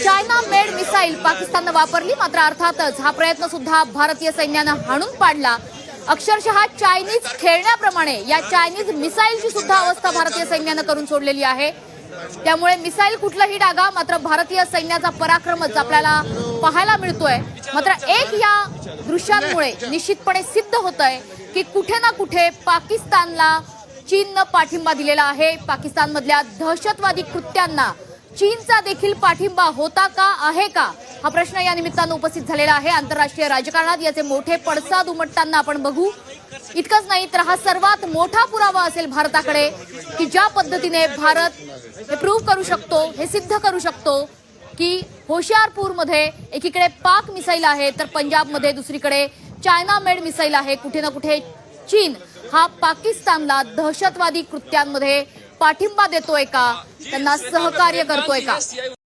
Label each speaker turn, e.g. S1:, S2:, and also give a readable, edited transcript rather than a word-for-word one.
S1: China made missile पाकिस्तानने वापरली, मात्र अर्थातच हा प्रयत्न सुद्धा भारतीय सैन्यानं हाणून पाडला। अक्षरशः चायनीज खेळण्याप्रमाणे या चायनीज मिसाईलची सुद्धा अवस्था भारतीय सैन्यानं करून सोडलेली आहे। त्यामुळे मिसाईल कुठलाही डागा, मात्र भारतीय सैन्याचा पराक्रमच आपल्याला पाहायला मिळतोय। मात्र एक या दृश्यांमुळे निश्चितपणे सिद्ध होतंय की कुठे ना कुठे पाकिस्तानला चीननं पाठिंबा दिलेला आहे। पाकिस्तानमधल्या दहशतवादी कृत्यांना चीनचा देखील पाठिंबा होता का, आहे का, हा प्रश्न या निमित्तानं उपस्थित झालेला आहे। आंतरराष्ट्रीय राजकारणात याचे मोठे पडसाद उमटताना आपण बघू। इतकंच नाही तर हा सर्वात मोठा पुरावा असेल भारताकडे की ज्या पद्धतीने भारत हे प्रूव्ह करू शकतो, हे सिद्ध करू शकतो की होशियारपूरमध्ये एकीकडे पाक मिसाईल आहे तर पंजाबमध्ये दुसरीकडे चायना मेड मिसाईल आहे। कुठे ना कुठे चीन हा पाकिस्तानला दहशतवादी कृत्यांमध्ये पाठिंबा देतोय का, त्यांना सहकार्य करतोय का?